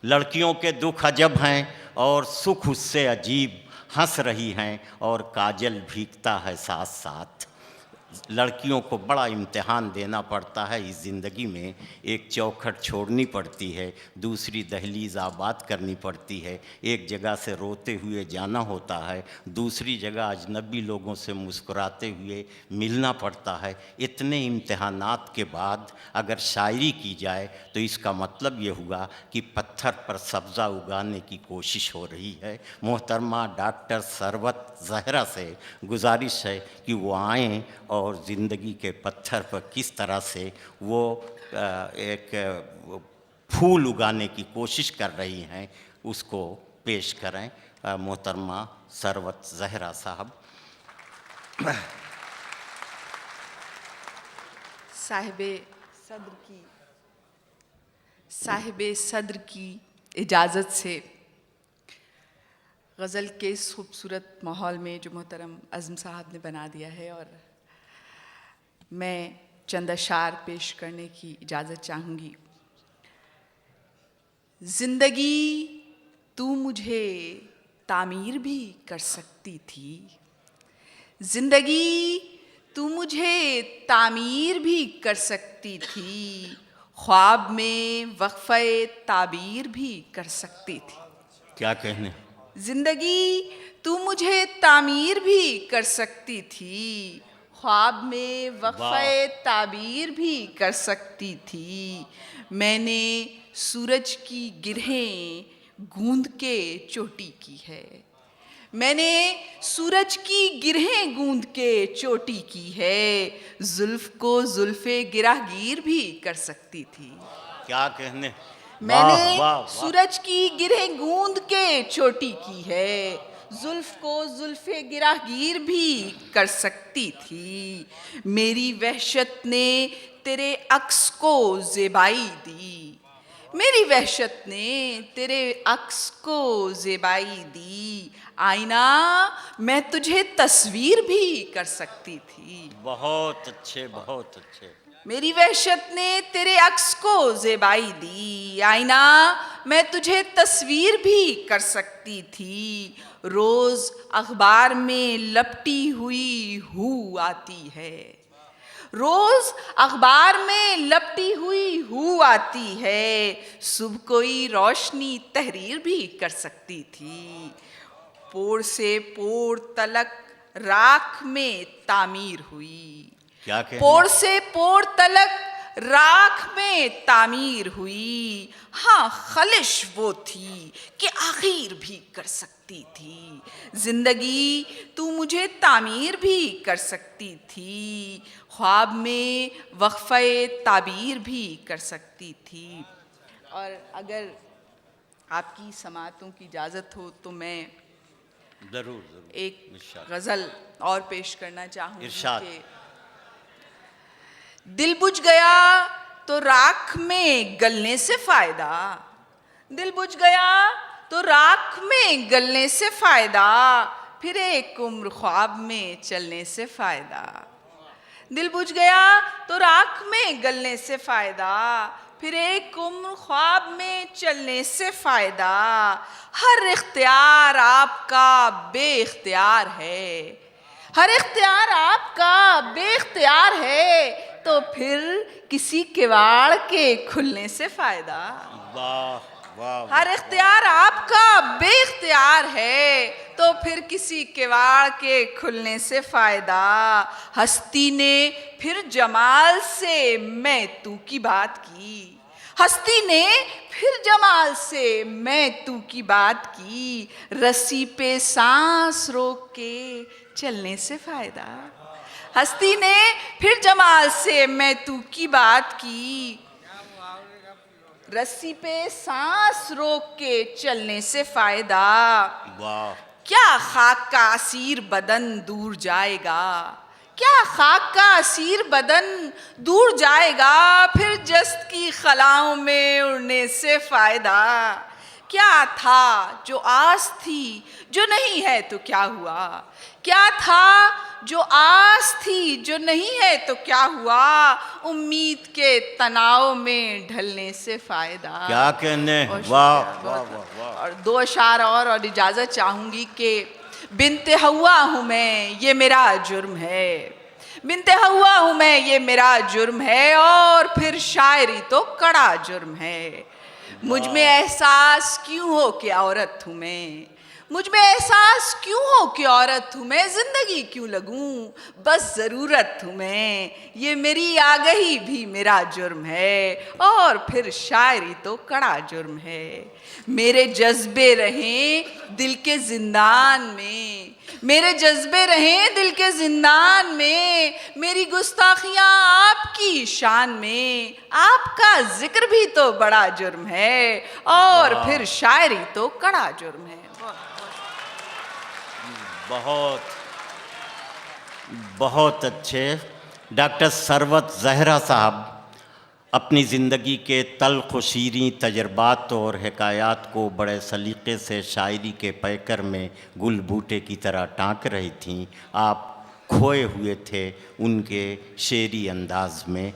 लड़कियों के दुख अजब हैं और सुख उससे अजीब, हंस रही हैं और काजल भीगता है साथ साथ। लड़कियों को बड़ा इम्तिहान देना पड़ता है इस ज़िंदगी में। एक चौखट छोड़नी पड़ती है, दूसरी दहलीज़ आबाद करनी पड़ती है, एक जगह से रोते हुए जाना होता है, दूसरी जगह अजनबी लोगों से मुस्कुराते हुए मिलना पड़ता है। इतने इम्तिहानात के बाद अगर शायरी की जाए तो इसका मतलब ये हुआ कि पत्थर पर सब्ज़ा उगाने की कोशिश हो रही है। मोहतरमा डॉक्टर सरवत ज़हरा से गुजारिश है कि वो आएँ और ज़िंदगी के पत्थर पर किस तरह से वो एक फूल उगाने की कोशिश कर रही हैं उसको पेश करें। मोहतरमा सरवत ज़हरा साहब। साहिबे सद्र की इजाज़त से गज़ल के इस खूबसूरत माहौल में जो मोहतरम अज़्म साहब ने बना दिया है, और मैं चंद अशार पेश करने की इजाज़त चाहूँगी। ज़िंदगी तू मुझे तामीर भी कर सकती थी, ज़िंदगी तू मुझे तामीर भी कर सकती थी, ख्वाब में वक्फ़े ताबीर भी कर सकती थी। क्या कहने? ज़िंदगी तू मुझे तामीर भी कर सकती थी, ख्वाब में वक्फ़े ताबीर भी कर सकती थी। मैंने सूरज की गिरहें गूंद के चोटी की है, मैंने सूरज की गिरहें गूंद के चोटी की है, जुल्फ़ को जुल्फ़े गिराहगीर भी कर सकती थी। क्या कहने? मैंने सूरज की गिरहें गूंद के चोटी की है, जुल्फ़ को जुल्फ़े गिराहगीर भी कर सकती थी। मेरी वहशत ने तेरे अक्स को ज़ेबाई दी, मेरी वहशत ने तेरे अक्स को ज़ेबाई दी। आईना मैं तुझे तस्वीर भी कर सकती थी। बहुत अच्छे, बहुत अच्छे। मेरी वहशत ने तेरे अक्स को ज़ेबाई दी, आईना मैं तुझे तस्वीर भी कर सकती थी। रोज़ अखबार में लपटी हुई हू आती है, रोज़ अखबार में लपटी हुई हू आती है, सुबह कोई रोशनी तहरीर भी कर सकती थी। पोर से पोर तलक राख में तामीर हुई, पोर से पोर तलक राख में तामीर हुई। हाँ खलिश वो थी कि आखिर भी कर सकती थी, ज़िंदगी तू मुझे तामीर भी कर सकती थी, ख्वाब में वक्फ़े ताबीर भी कर सकती थी। और अगर आपकी समाअतों की इजाज़त हो तो मैं ज़रूर एक गज़ल और पेश करना चाहूँगी कि दिल बुझ गया तो राख में गलने से फ़ायदा, दिल बुझ गया तो राख में गलने से फ़ायदा, फिर एक उम्र ख्वाब में चलने से फ़ायदा। दिल बुझ गया तो राख में गलने से फ़ायदा, फिर एक उम्र ख्वाब में चलने से फ़ायदा। हर इख्तियार आपका बेइख्तियार है, हर इख्तियार आपका बेइख्तियार है, तो फिर किसी किवाड़ के खुलने से फ़ायदा। वाह वाह। हर इख्तियार आपका बेइख्तियार है, तो फिर किसी किवाड़ के खुलने से फ़ायदा। हस्ती ने फिर जमाल से मैं तू की बात की, हस्ती ने फिर जमाल से मैं तू की बात की, रस्सी पे सांस रोक के चलने से फ़ायदा। हस्ती ने फिर जमाल से मैं तू की बात की, रस्सी पे सांस रोक के चलने से फ़ायदा। वाह। क्या खाक का असीर बदन दूर जाएगा, क्या खाक का असीर बदन दूर जाएगा, फिर जस्त की खलाओं में उड़ने से फ़ायदा। क्या था जो आस थी जो नहीं है तो क्या हुआ, क्या था जो आस थी जो नहीं है तो क्या हुआ, उम्मीद के तनाव में ढलने से फायदा। क्या कहने, बहुत वाह शुक्रिया, वाह बहुत। वाह वाह। और 2 अशार और इजाज़त चाहूँगी कि बिन्ते हवा हूँ मैं, ये मेरा जुर्म है, बिन्ते हवा हूँ मैं, ये मेरा जुर्म है, और फिर शायरी तो कड़ा जुर्म है। मुझ में एहसास क्यों हो कि औरत हूँ मैं, मुझ में एहसास क्यों हो कि औरत हूँ मैं, जिंदगी क्यों लगूं, बस ज़रूरत हूँ मैं, ये मेरी आगही भी मेरा जुर्म है, और फिर शायरी तो कड़ा जुर्म है। मेरे जज्बे रहें दिल के जिंदान में, मेरे जज्बे रहें दिल के जिंदान में, मेरी गुस्ताखियां आपकी शान में, आपका जिक्र भी तो बड़ा जुर्म है, और फिर शायरी तो कड़ा जुर्म है। बहुत बहुत अच्छे। डॉक्टर सरवत ज़हरा साहब अपनी ज़िंदगी के तल्ख़ व शीरीं तजर्बात और हिकायात को बड़े सलीक़े से शायरी के पैकर में गुल बूटे की तरह टाँक रही थीं। आप खोए हुए थे उनके शेरी अंदाज में।